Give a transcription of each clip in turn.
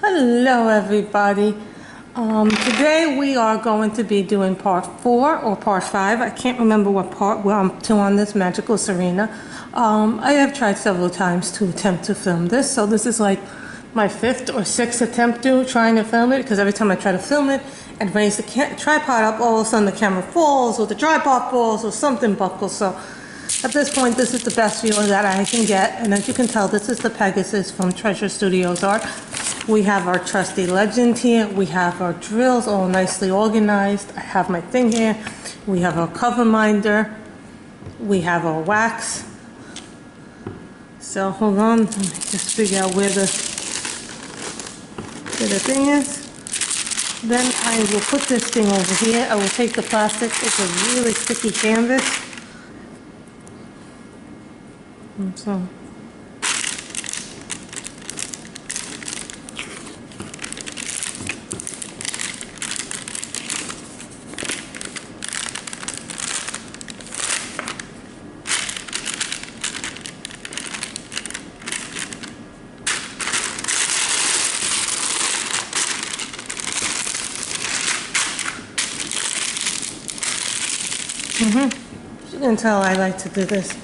Hello everybody. Today we are going to be doing part 4 or part 5. I can't remember what part we're up to on this magical Serenia. I have tried several times to attempt to film this, so this is like my 5th or 6th attempt trying to film it, because every time I try to film it and raise the tripod up, all of a sudden the camera falls or the tripod falls or something buckles. So at this point, this is the best view that I can get, and as you can tell, this is the Pegasus from Treasure Studios Art. We have our trusty legend here. We have our drills all nicely organized. I have my thing here. We have our cover minder. We have our wax. So hold on, let me just figure out where the thing is. Then I will put this thing over here. I will take the plastic. It's a really sticky canvas. And so you can tell I like to do this.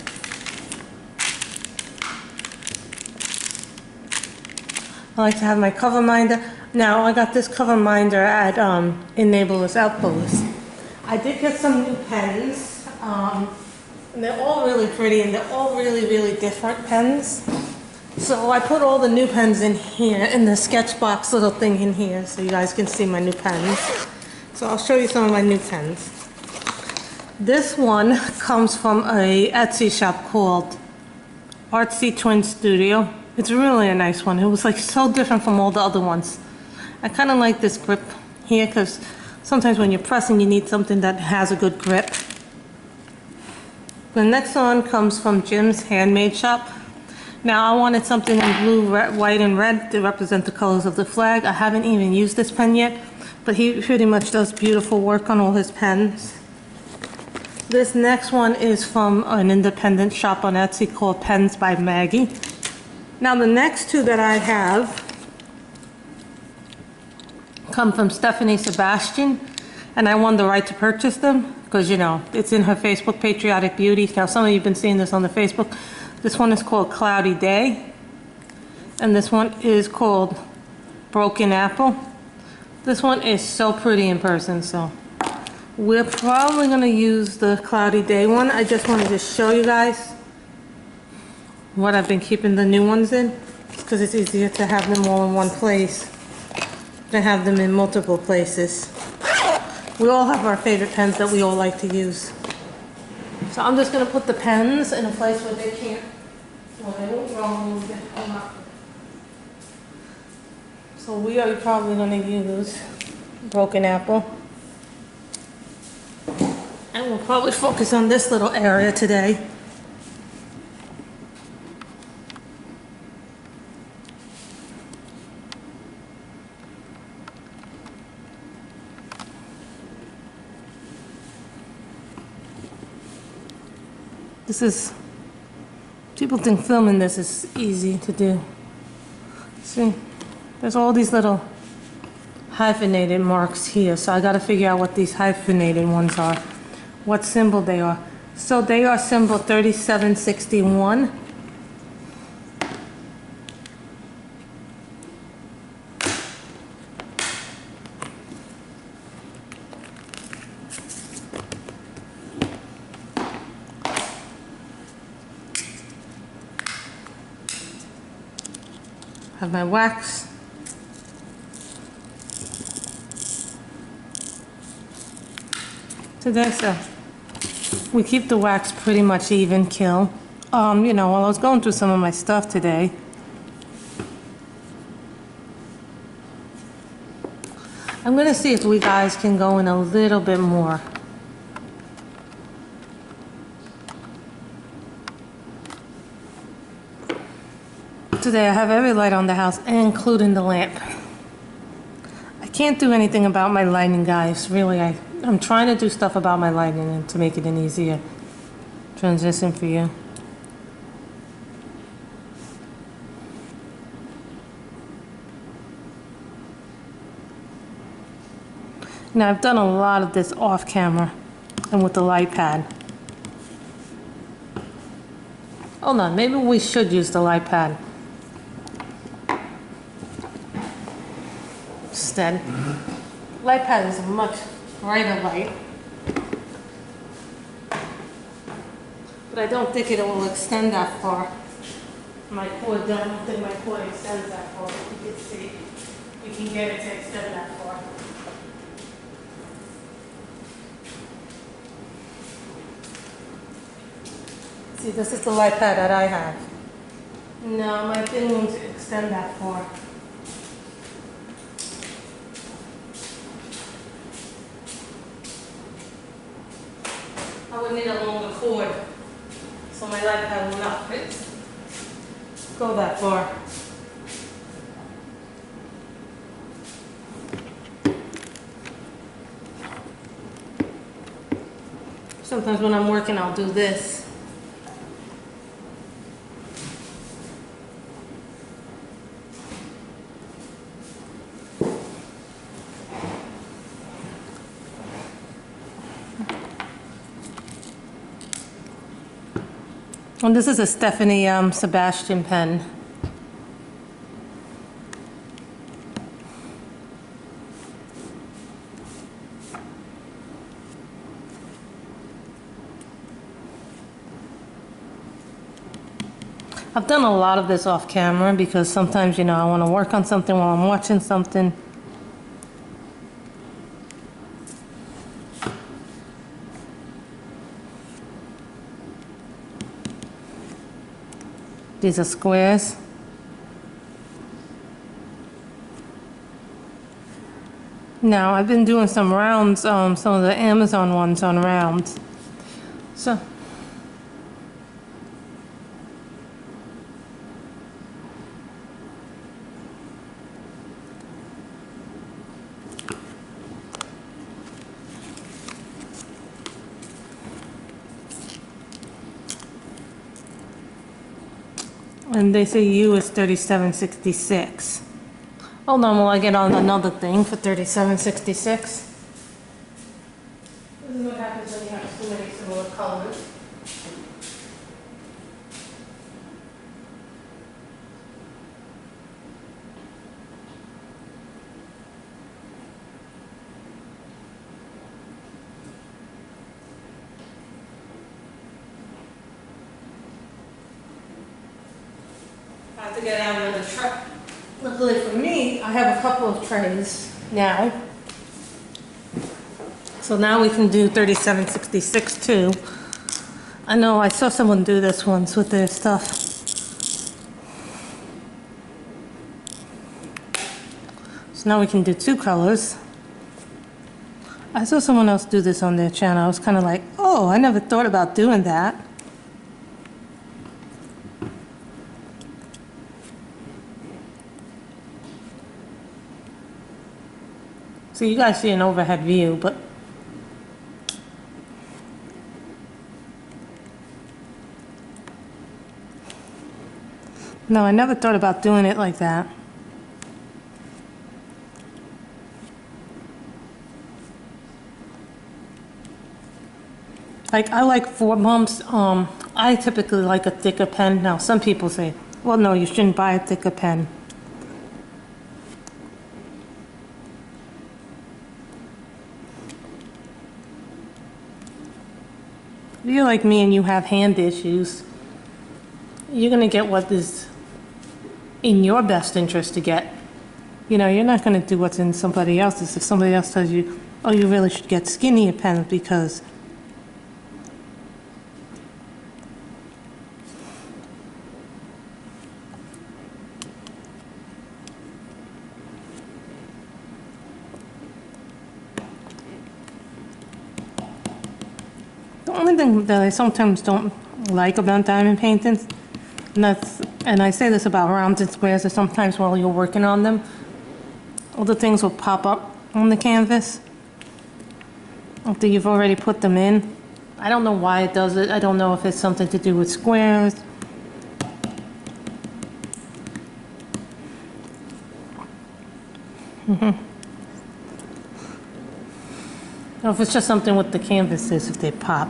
I like to have my cover minder. Now I got this cover minder at Enabler's Outpost. I did get some new pens. And they're all really pretty, and they're all really different pens. So I put all the new pens in here, in the sketch box little thing in here, so you guys can see my new pens. So I'll show you some of my new pens. This one comes from a Etsy shop called Artsy Twin Studio. It's really a nice one. It was like so different from all the other ones. I kind of like this grip here because sometimes when you're pressing you need something that has a good grip. The next one comes from Jim's Handmade shop. Now I wanted something in blue, red, white, and red to represent the colors of the flag. I haven't even used this pen yet, but he pretty much does beautiful work on all his pens. This next one is from an independent shop on Etsy called Pens by Maggie. Now the next two that I have come from Stephanie Sebastian, and I won the right to purchase them because, you know, it's in her Facebook, Patriotic Beauty. Now some of you have been seeing this on the Facebook. This one is called Cloudy Day, and this one is called Broken Apple. This one is so pretty in person, so we're probably going to use the Cloudy Day one. I just wanted to show you guys what I've been keeping the new ones in, because it's easier to have them all in one place than have them in multiple places. We all have our favorite pens that we all like to use. So I'm just going to put the pens in a place where they can't, well, they won't roll, they come up. So we are probably going to use Broken Apple. And we'll probably focus on this little area today. This is, people think filming this is easy to do. See, there's all these little hyphenated marks here, so I gotta figure out what these hyphenated ones are, what symbol they are. So they are symbol 3761. Have my wax. Today, so we keep the wax pretty much even kill. You know, while I was going through some of my stuff today, I'm gonna see if we guys can go in a little bit more. Today I have every light on the house, including the lamp. I can't do anything about my lighting, guys. Really, I'm trying to do stuff about my lighting and to make it an easier transition for you. Now I've done a lot of this off camera and with the light pad. Hold on, maybe we should use the light pad instead. Light pad is a much brighter light, but I don't think it will extend that far. My cord, I don't think my cord extends that far. You can see, we can get it to extend that far. See, this is the light pad that I have. No, my thing won't extend that far. I would need a longer cord, so my light pad will not fit. Go that far. Sometimes when I'm working, I'll do this. And this is a Stephanie Sebastian pen. I've done a lot of this off camera because sometimes, you know, I want to work on something while I'm watching something. These are squares. Now, I've been doing some rounds, some of the Amazon ones on rounds. So, and they say U is 3766. Hold on while I get on another thing for 3766. This is what happens when you have too many similar colors. I have to get out another tray. Luckily for me, I have a couple of trays now. So now we can do 3766 too. I know I saw someone do this once with their stuff. So now we can do two colors. I saw someone else do this on their channel. I was kind of like, oh, I never thought about doing that. So you guys see an overhead view, but no, I never thought about doing it like that. Like, I like 4 bumps. I typically like a thicker pen. Now, some people say, well, no, you shouldn't buy a thicker pen. If you're like me and you have hand issues, you're going to get what is in your best interest to get. You know, you're not going to do what's in somebody else's. If somebody else tells you, oh, you really should get skinnier pens because the only thing that I sometimes don't like about diamond paintings, and I say this about rounds and squares, is sometimes while you're working on them, all the things will pop up on the canvas after you've already put them in. I don't know why it does it. I don't know if it's something to do with squares. Or if it's just something with the canvases, if they pop.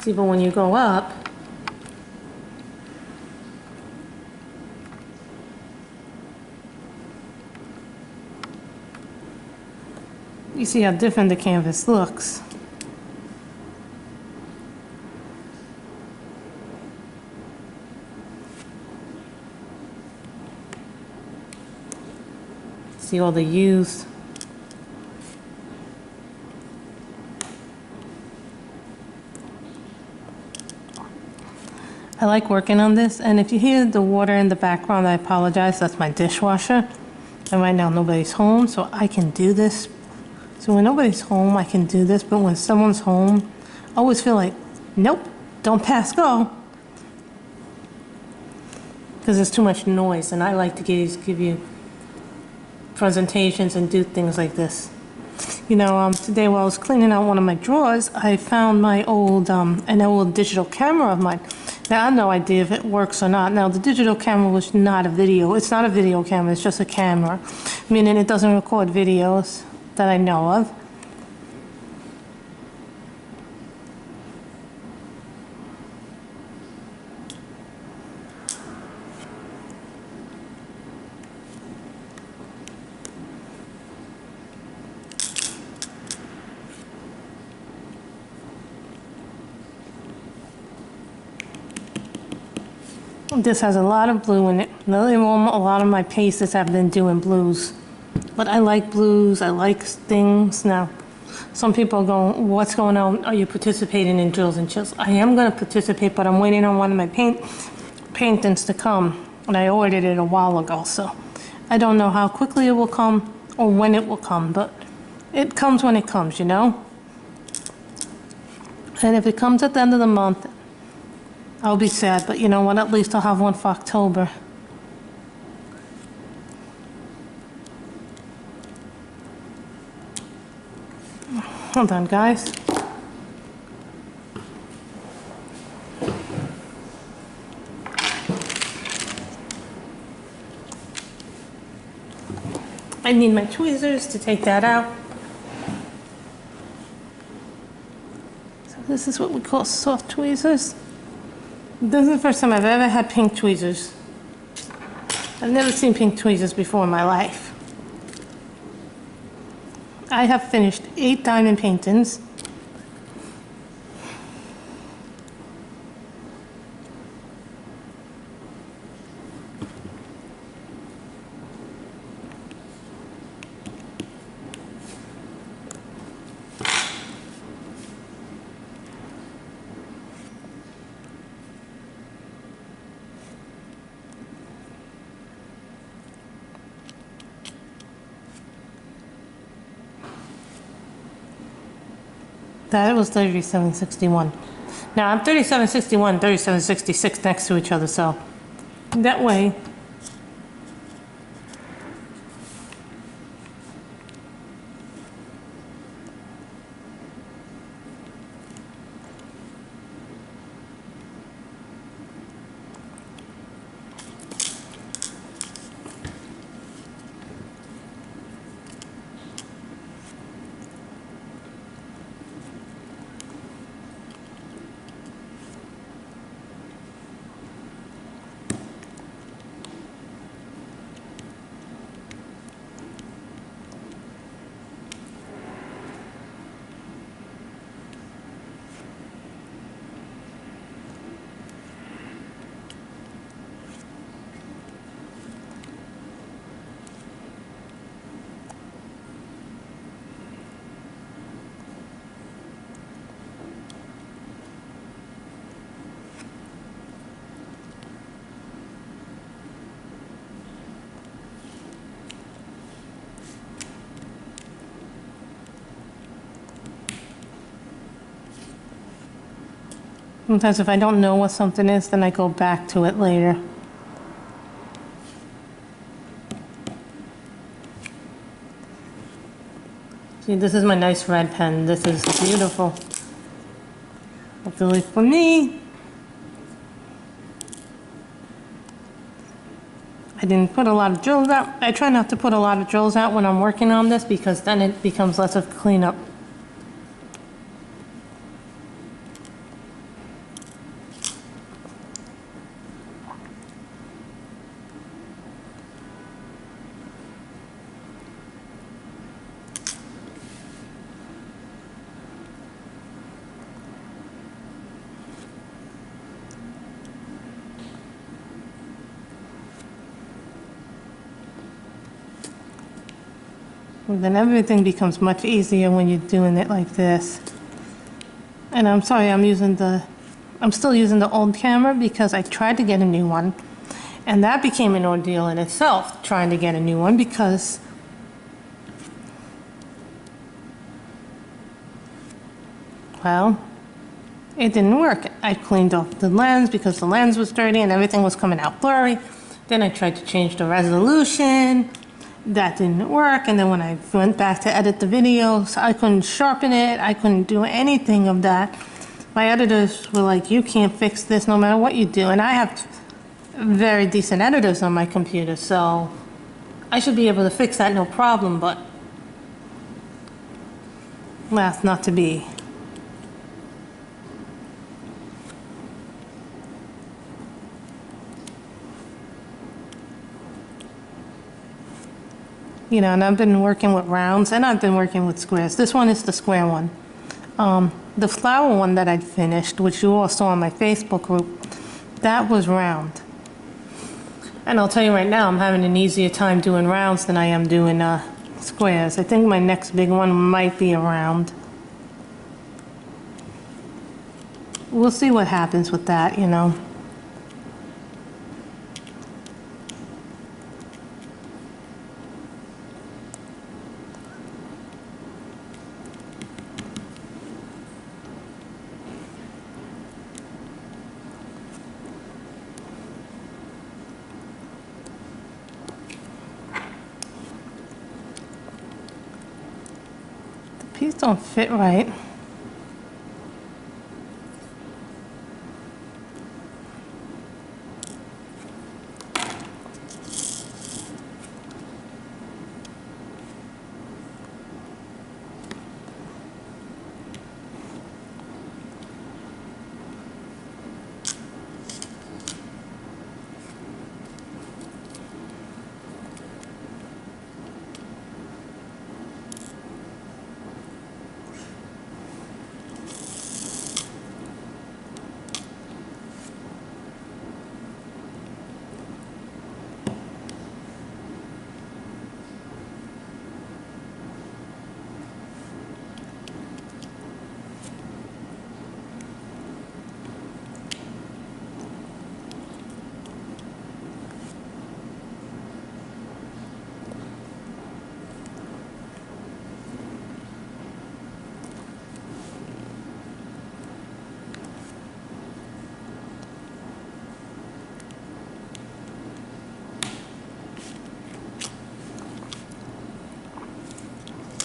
See, but when you go up, you see how different the canvas looks. See all the U's. I like working on this, and if you hear the water in the background, I apologize. That's my dishwasher. And right now nobody's home, so I can do this. So when nobody's home, I can do this, but when someone's home, I always feel like, nope, don't pass go. Because there's too much noise, and I like to give you presentations and do things like this. You know, today while I was cleaning out one of my drawers, I found my old, an old digital camera of mine. Now, I have no idea if it works or not. Now, the digital camera was not a video. It's not a video camera. It's just a camera, meaning it doesn't record videos that I know of. This has a lot of blue in it. A lot of my pastes have been doing blues. But I like blues, I like things. Now, some people are going, what's going on? Are you participating in drills and chills? I am going to participate, but I'm waiting on one of my paintings to come. And I ordered it a while ago, so I don't know how quickly it will come or when it will come, but it comes when it comes, you know? And if it comes at the end of the month, I'll be sad, but you know what? At least I'll have one for October. Hold on, guys. I need my tweezers to take that out. So this is what we call soft tweezers. This is the first time I've ever had pink tweezers. I've never seen pink tweezers before in my life. I have finished 8 diamond paintings. That was 3761. Now I'm 3761, 3766 next to each other, so that way sometimes if I don't know what something is, then I go back to it later. See, this is my nice red pen. This is beautiful. Luckily for me, I didn't put a lot of drills out. I try not to put a lot of drills out when I'm working on this because then it becomes less of cleanup. And then everything becomes much easier when you're doing it like this. And I'm sorry, I'm still using the old camera because I tried to get a new one. And that became an ordeal in itself, trying to get a new one because well, it didn't work. I cleaned off the lens because the lens was dirty and everything was coming out blurry. Then I tried to change the resolution. That didn't work, and then when I went back to edit the videos, I couldn't sharpen it, I couldn't do anything of that. My editors were like, you can't fix this no matter what you do, and I have very decent editors on my computer, so I should be able to fix that no problem, but that's not to be. You know, and I've been working with rounds and I've been working with squares. This one is the square one. The flower one that I'd finished, which you all saw on my Facebook group, that was round. And I'll tell you right now, I'm having an easier time doing rounds than I am doing squares. I think my next big one might be a round. We'll see what happens with that, you know. These don't fit right.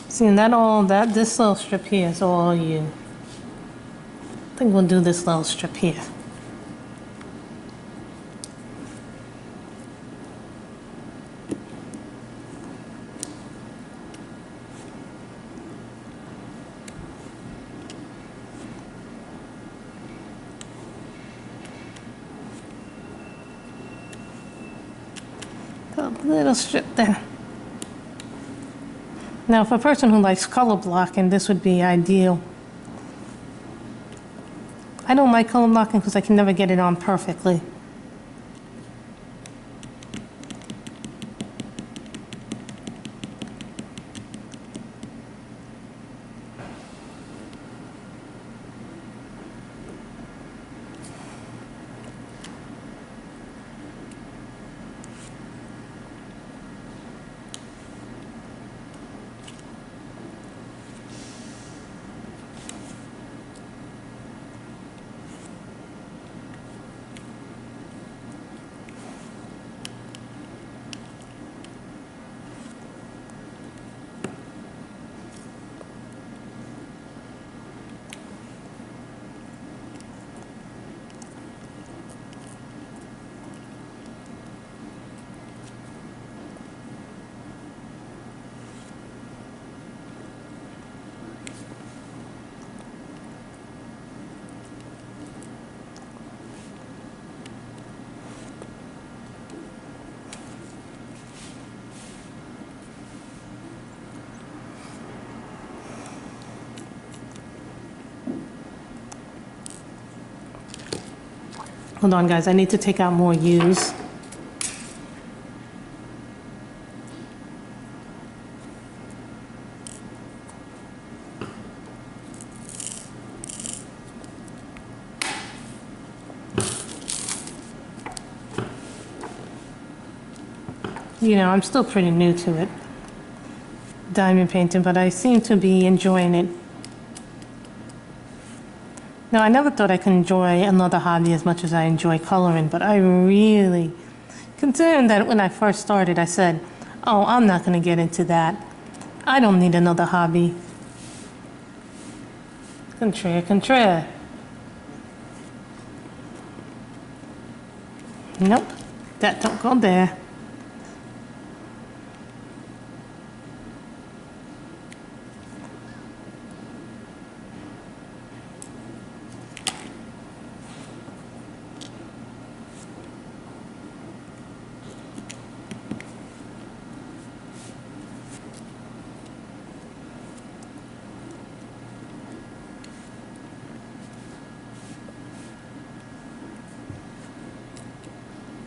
See, and this little strip here is all you. I think we'll do this little strip here. A little strip there. Now, for a person who likes color blocking, this would be ideal. I don't like color blocking because I can never get it on perfectly. Hold on, guys, I need to take out more U's. You know, I'm still pretty new to it, diamond painting, but I seem to be enjoying it. Now, I never thought I could enjoy another hobby as much as I enjoy coloring, but I really, considering that when I first started, I said, oh, I'm not going to get into that. I don't need another hobby. Contraire. Nope, that don't go there.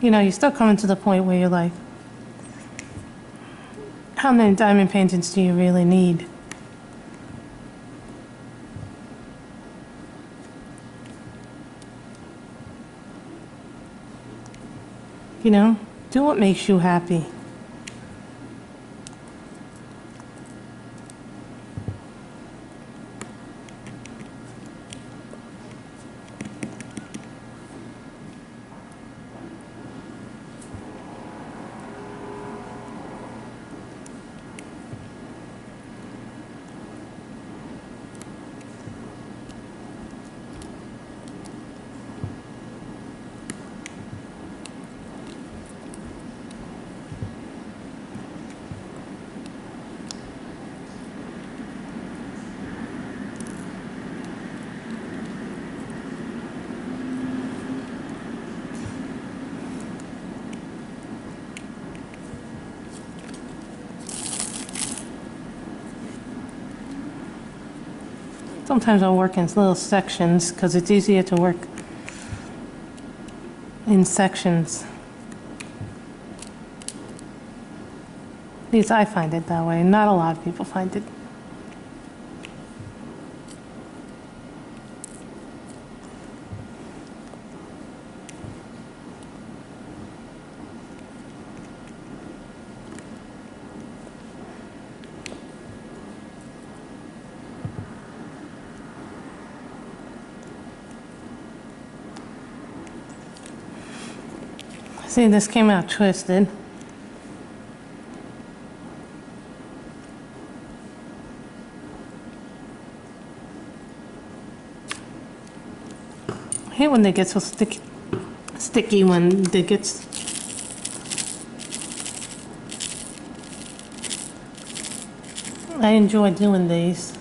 You know, you start coming to the point where you're like, how many diamond paintings do you really need? You know, do what makes you happy. Sometimes I'll work in little sections because it's easier to work in sections. At least I find it that way. Not a lot of people find it. See, this came out twisted. I hate when they get so sticky when they get. I enjoy doing these.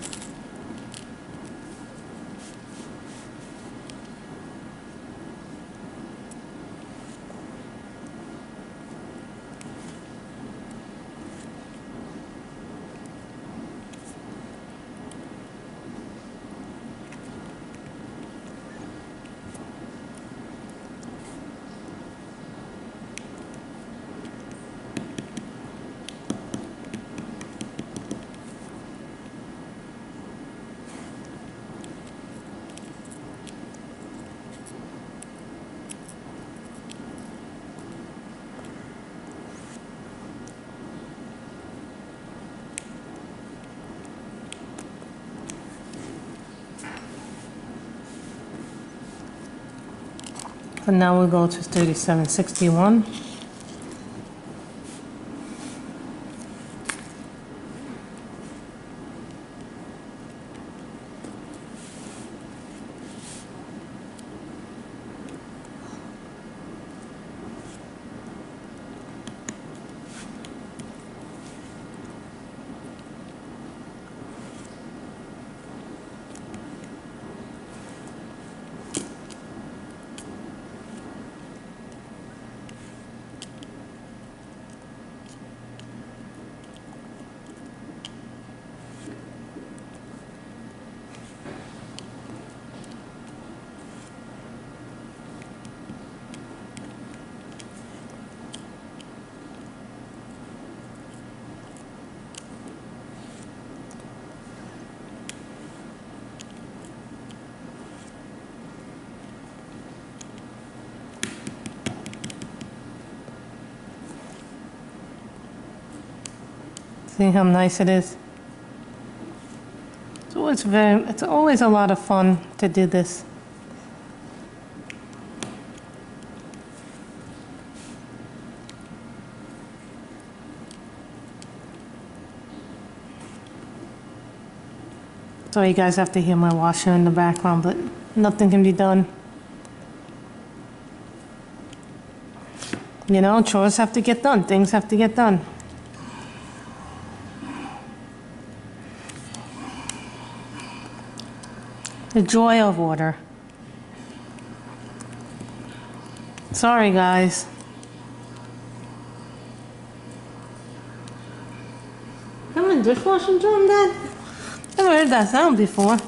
And now we'll go to 3761. See how nice it is? It's always a lot of fun to do this. So you guys have to hear my washer in the background, but nothing can be done. You know, chores have to get done, things have to get done. The joy of order. Sorry, guys. Come in, dishwashing drum, Dad? Never heard that sound before.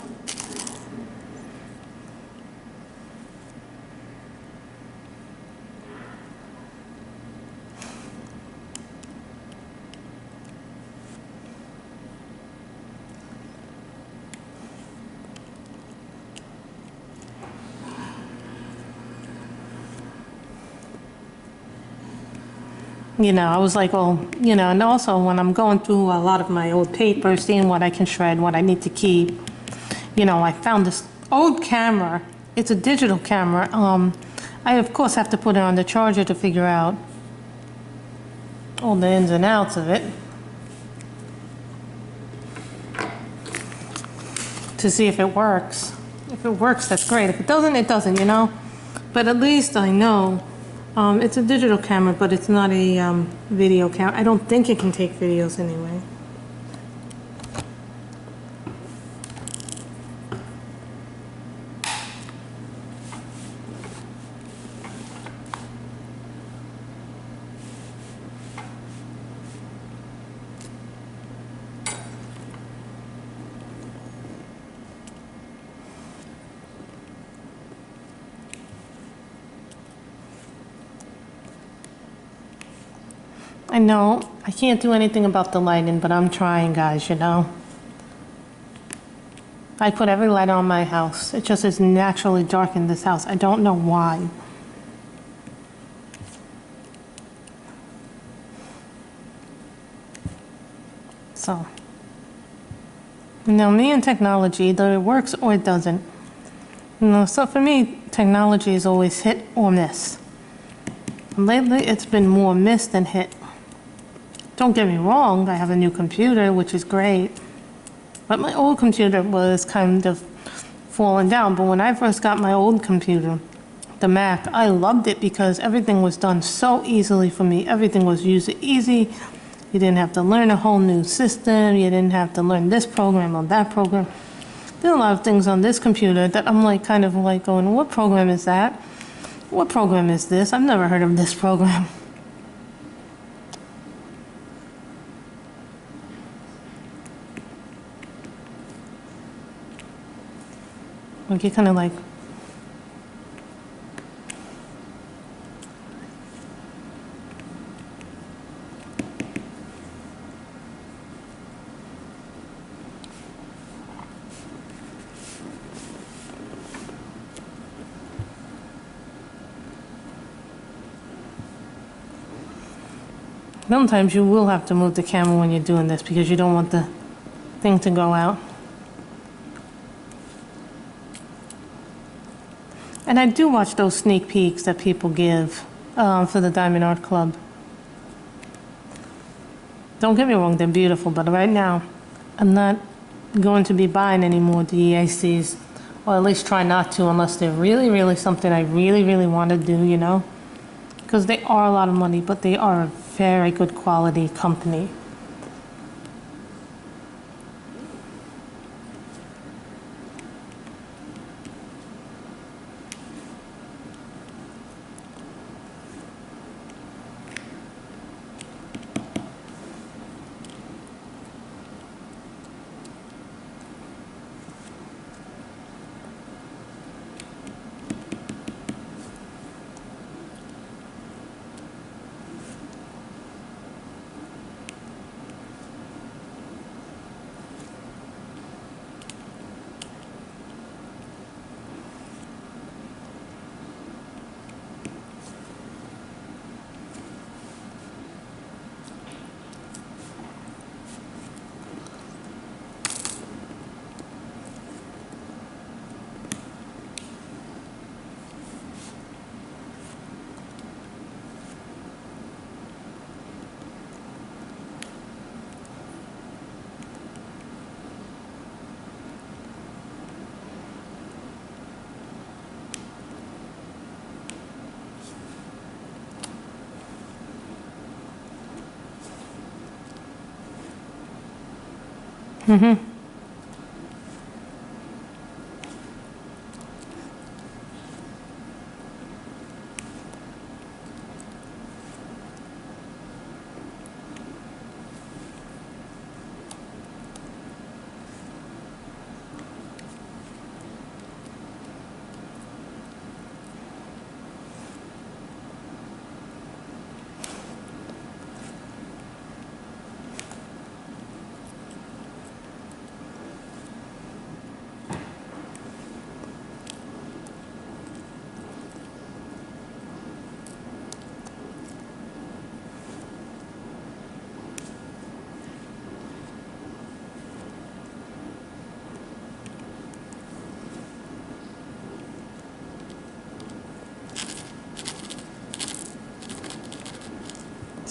You know, I was like, oh, you know, and also when I'm going through a lot of my old papers, seeing what I can shred, what I need to keep, you know, I found this old camera. It's a digital camera. I, of course, have to put it on the charger to figure out all the ins and outs of it, to see if it works. If it works, that's great. If it doesn't, it doesn't, you know? But at least I know. It's a digital camera, but it's not a video camera. I don't think it can take videos anyway. I know I can't do anything about the lighting, but I'm trying, guys, you know. I put every light on my house. It just is naturally dark in this house. I don't know why. So, you know, me and technology, either it works or it doesn't. You know, so for me, technology is always hit or miss. Lately, it's been more miss than hit. Don't get me wrong, I have a new computer, which is great. But my old computer was kind of falling down. But when I first got my old computer, the Mac, I loved it because everything was done so easily for me. Everything was user easy. You didn't have to learn a whole new system. You didn't have to learn this program or that program. There are a lot of things on this computer that I'm like kind of like going, what program is that? What program is this? I've never heard of this program. Like you kind of like, sometimes you will have to move the camera when you're doing this because you don't want the thing to go out. And I do watch those sneak peeks that people give for the Diamond Art Club. Don't get me wrong, they're beautiful, but right now I'm not going to be buying any more DACs, or at least try not to unless they're really, really something I really, really want to do, you know? Because they are a lot of money, but they are a very good quality company.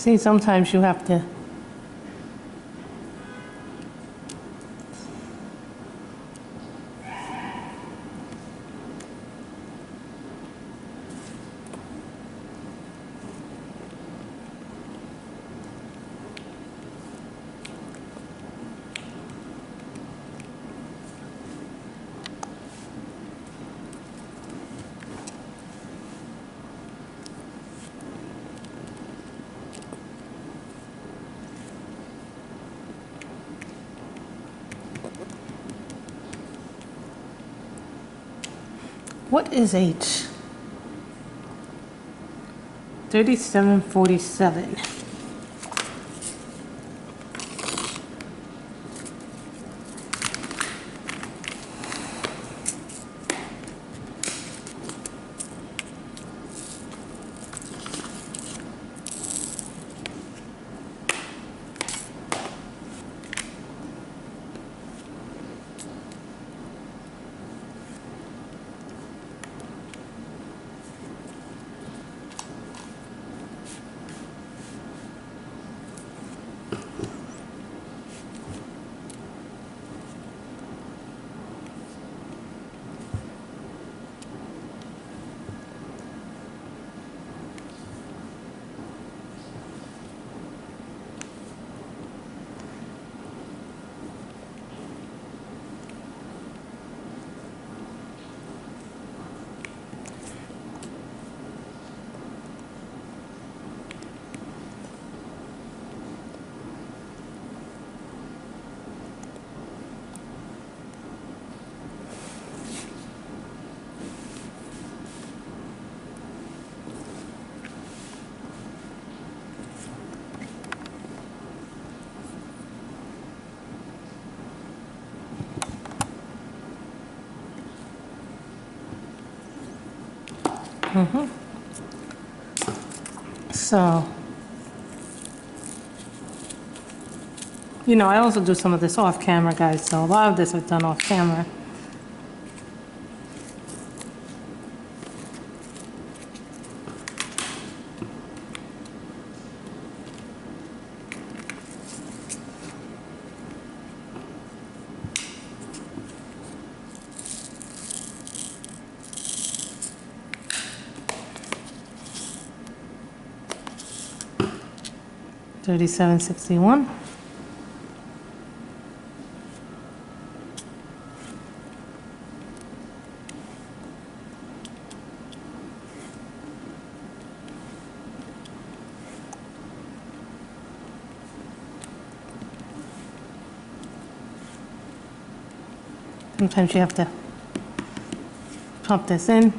See, sometimes you have to. What is H? 3747. So, you know, I also do some of this off camera, guys, so a lot of this I've done off camera. $37.61. Sometimes you have to pump this in.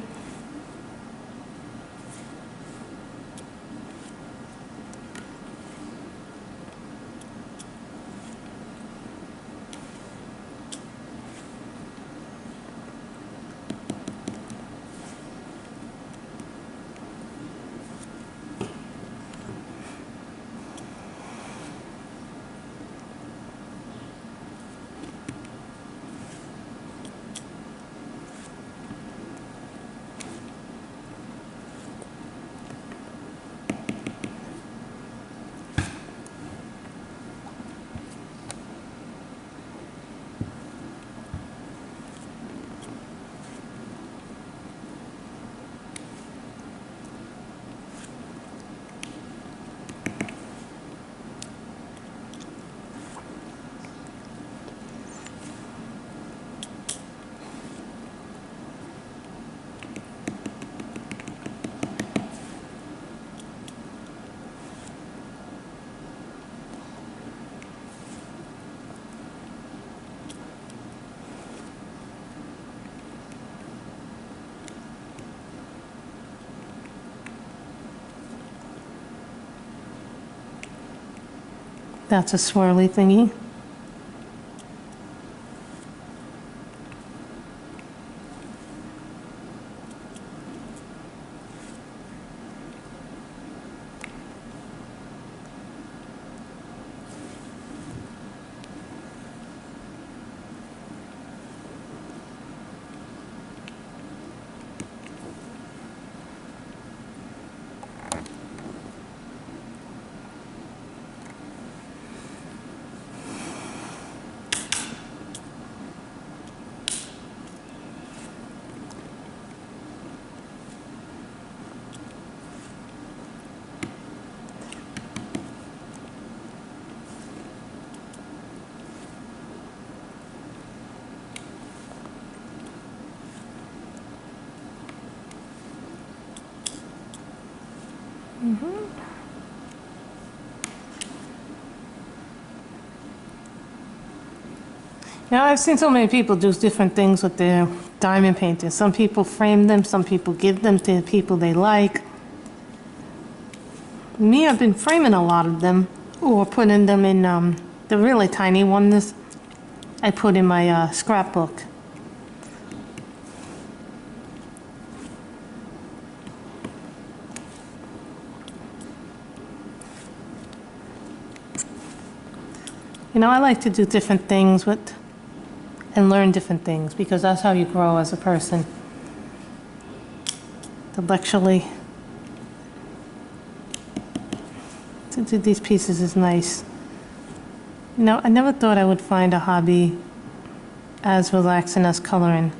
That's a swirly thingy. Now, I've seen so many people do different things with their diamond paintings. Some people frame them, some people give them to people they like. Me, I've been framing a lot of them, or putting them in the really tiny ones I put in my scrapbook. You know, I like to do different things and learn different things, because that's how you grow as a person. Intellectually. To do these pieces is nice. You know, I never thought I would find a hobby as relaxing as coloring.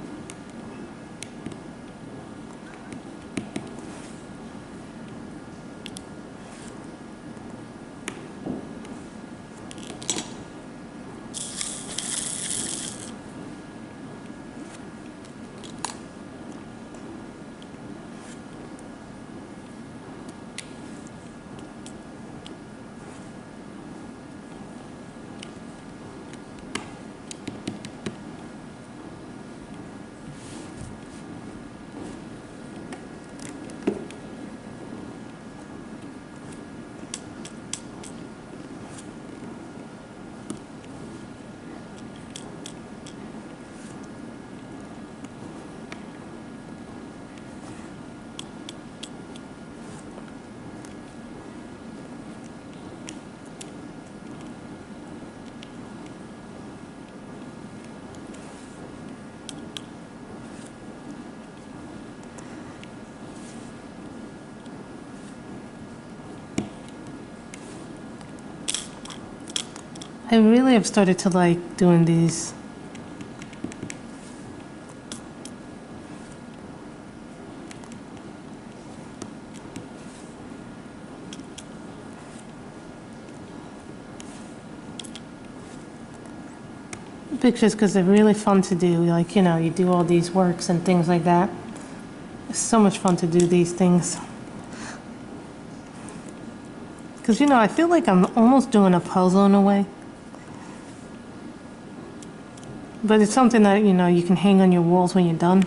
I really have started to like doing these. Pictures, because they're really fun to do. Like, you know, you do all these works and things like that. It's so much fun to do these things. Because, you know, I feel like I'm almost doing a puzzle in a way. But it's something that, you know, you can hang on your walls when you're done.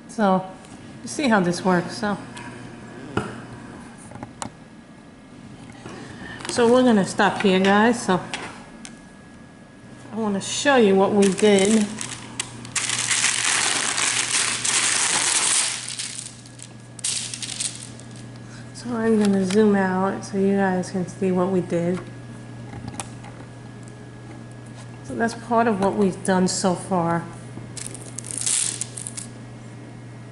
So, you see how this works. So, So we're gonna stop here, guys. So I want to show you what we did. So I'm gonna zoom out so you guys can see what we did. So that's part of what we've done so far.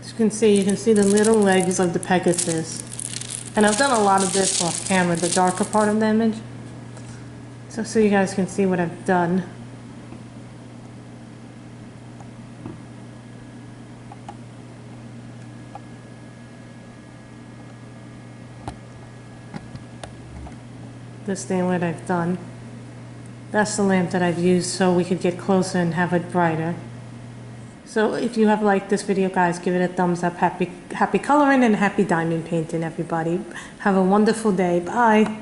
As you can see the little legs of the Pegasus. And I've done a lot of this off camera, the darker part of the image. So you guys can see what I've done. This thing what I've done. That's the lamp that I've used so we could get closer and have it brighter. So if you have liked this video, guys, give it a thumbs up. Happy coloring and happy diamond painting, everybody. Have a wonderful day. Bye.